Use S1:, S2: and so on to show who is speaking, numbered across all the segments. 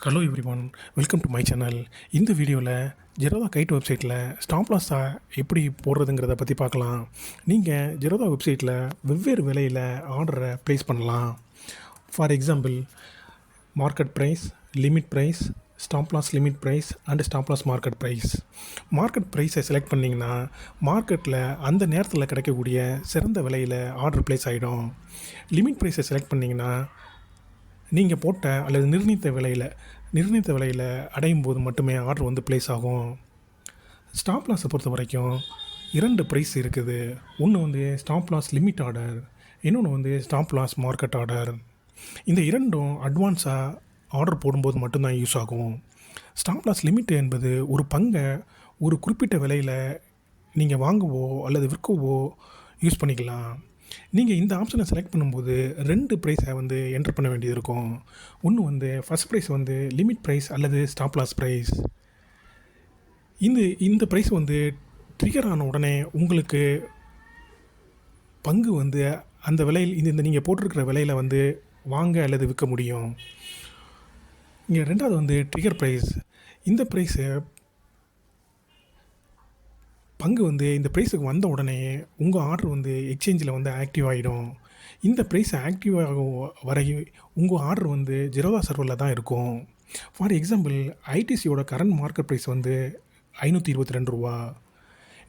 S1: Hello everyone, welcome to my channel. இந்த வீடியோவில் Zerodha guide வெப்சைட்டில் ஸ்டாப் லாஸை எப்படி போடுறதுங்கிறத பற்றி பார்க்கலாம். நீங்கள் ஜெரோதா வெப்சைட்டில் வெவ்வேறு விலையில் ஆர்டரை ப்ளேஸ் பண்ணலாம். For example, market price, limit price, stop loss limit price and stop loss market price. Market ப்ரைஸை செலக்ட் பண்ணிங்கன்னா மார்க்கெட்டில் அந்த நேரத்தில் கிடைக்கக்கூடிய சிறந்த விலையில் ஆர்டர் ப்ளேஸ் ஆகிடும். லிமிட் ப்ரைஸை செலக்ட் பண்ணிங்கன்னா நீங்கள் போட்ட அல்லது நிர்ணயித்த விலையில் அடையும் போது மட்டுமே ஆர்டர் வந்து ப்ளேஸ் ஆகும். ஸ்டாப் லாஸை பொறுத்த வரைக்கும் 2 ப்ரைஸ் இருக்குது. ஒன்று வந்து ஸ்டாப் லாஸ் லிமிட் ஆர்டர், இன்னொன்று வந்து ஸ்டாப் லாஸ் மார்க்கெட் ஆர்டர். இந்த இரண்டும் அட்வான்ஸாக ஆர்டர் போடும்போது மட்டும்தான் யூஸ் ஆகும். ஸ்டாப் லாஸ் லிமிட் என்பது ஒரு பங்கை ஒரு குறிப்பிட்ட விலையில் நீங்கள் வாங்கவோ அல்லது விற்கவோ யூஸ் பண்ணிக்கலாம். நீங்கள் இந்த ஆப்ஷனை செலக்ட் பண்ணும்போது 2 ப்ரைஸை வந்து என்டர் பண்ண வேண்டியது இருக்கும். ஒன்று வந்து ஃபஸ்ட் ப்ரைஸ் வந்து லிமிட் ப்ரைஸ் அல்லது ஸ்டாப் லாஸ் ப்ரைஸ். இந்த ப்ரைஸ் வந்து ட்ரிகர் ஆன உடனே உங்களுக்கு பங்கு வந்து அந்த விலையில் இந்த நீங்கள் போட்டிருக்கிற விலையில் வந்து வாங்க அல்லது விற்க முடியும். இங்கே 2வது வந்து ட்ரிகர் ப்ரைஸ். இந்த ப்ரைஸு பங்கு வந்து இந்த ப்ரைஸுக்கு வந்த உடனே உங்கள் ஆர்டர் வந்து எக்ஸ்சேஞ்சில் வந்து ஆக்டிவ் ஆகிடும். இந்த ப்ரைஸ் ஆக்டிவ் ஆகும் வரையும் உங்கள் ஆர்டர் வந்து ஜெரோதா சர்வரில் தான் இருக்கும். ஃபார் எக்ஸாம்பிள், ஐடிசியோட கரண்ட் மார்க்கெட் ப்ரைஸ் வந்து ₹522.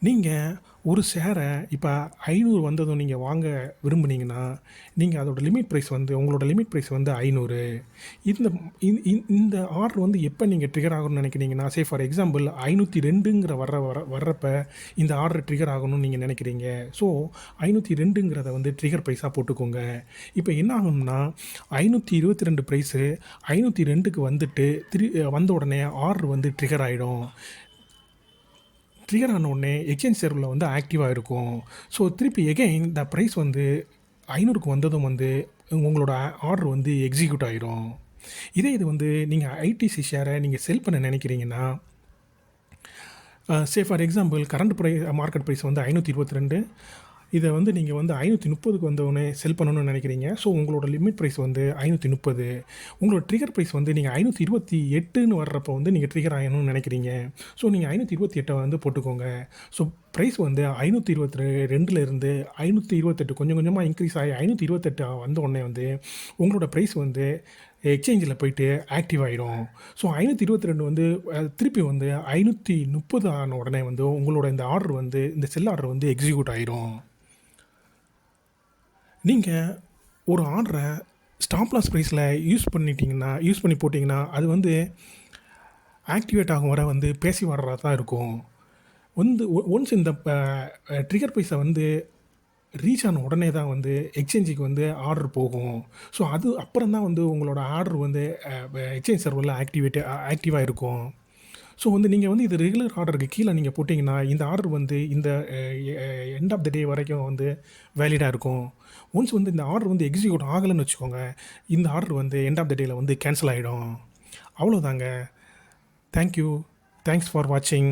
S1: நீங்கள் ஒரு ஷேரை இப்போ 500 வந்ததும் நீங்கள் வாங்க விரும்புனீங்கன்னா நீங்கள் உங்களோட லிமிட் ப்ரைஸ் வந்து 500. இந்த ஆர்டர் வந்து எப்போ நீங்கள் ட்ரிகர் ஆகணும்னு நினைக்கிறீங்கன்னா, ஃபார் எக்ஸாம்பிள் 502ங்கிற வர்றப்ப இந்த ஆர்டர் ட்ரிகர் ஆகணும்னு நீங்கள் நினைக்கிறீங்க. ஸோ 502ங்கிறத வந்து ட்ரிகர் ப்ரைஸாக போட்டுக்கோங்க. இப்போ என்ன ஆகும்னா 522 ப்ரைஸு 502க்கு வந்துட்டு வந்த உடனே ஆர்டர் வந்து ட்ரிகர் ஆகிடும். ட்ரிகர் ஆன உடனே எக்ஸ்சேஞ்ச் சர்வரில் வந்து ஆக்டிவாக இருக்கும். ஸோ திருப்பி எகைன் இந்த ப்ரைஸ் வந்து 500க்கு வந்ததும் வந்து உங்களோட ஆர்டர் வந்து எக்ஸிக்யூட் ஆகிடும். இது வந்து நீங்கள் ஐடிசி ஷேரை நீங்கள் செல் பண்ண நினைக்கிறீங்கன்னா, for example current market price வந்து 522. இதை வந்து நீங்கள் வந்து 530க்கு வந்தவுடனே செல் பண்ணணும்னு நினைக்கிறீங்க. ஸோ உங்களோட லிமிட் ப்ரைஸ் வந்து 530. உங்களோட ட்ரிகர் ப்ரைஸ் வந்து நீங்கள் 528ன்னு வர்றப்போ வந்து நீங்கள் ட்ரிகர் ஆகணும்னு நினைக்கிறீங்க. ஸோ நீங்கள் 528 வந்து போட்டுக்கோங்க. ஸோ ப்ரைஸ் வந்து 522லேருந்து 528 கொஞ்சம் கொஞ்சமாக இன்க்ரீஸ் ஆகி 528 வந்த உடனே வந்து உங்களோட ப்ரைஸ் வந்து எக்ஸ்சேஞ்சில் போயிட்டு ஆக்டிவ் ஆகிடும். ஸோ 522 வந்து திருப்பி வந்து 530 ஆன உடனே வந்து உங்களோட இந்த ஆர்டர் வந்து இந்த செல் ஆர்டர் வந்து எக்ஸிக்யூட் ஆகிடும். நீங்கள் ஒரு ஆர்டரை ஸ்டாப் லாஸ் ப்ரைஸில் யூஸ் பண்ணி போட்டிங்கன்னா அது வந்து ஆக்டிவேட் ஆகும் வர வந்து பேசிவ் ஆர்டராக தான் இருக்கும். ஒன்ஸ் இந்த ட்ரிகர் ப்ரைஸை வந்து ரீச் ஆன உடனே தான் வந்து எக்ஸ்சேஞ்சுக்கு வந்து ஆர்டர் போகும். ஸோ அது அப்புறம் தான் வந்து உங்களோட ஆர்டர் வந்து எக்ஸ்சேஞ்ச் சர்வரில் ஆக்டிவாக இருக்கும். ஸோ வந்து நீங்கள் வந்து இது ரெகுலர் ஆர்டருக்கு கீழே நீங்கள் போட்டிங்கன்னா இந்த ஆர்டர் வந்து இந்த எண்ட் ஆஃப் த டே வரைக்கும் வந்து வேலிடாக இருக்கும். ஒன்ஸ் வந்து இந்த ஆர்டர் வந்து எக்ஸிக்யூட் ஆகலைன்னு வச்சுக்கோங்க, இந்த ஆர்டர் வந்து எண்ட் ஆஃப் த டேயில் வந்து கேன்சல் ஆகிடும். அவ்வளோதாங்க. தேங்க்யூ. தேங்க்ஸ் ஃபார் வாட்சிங்.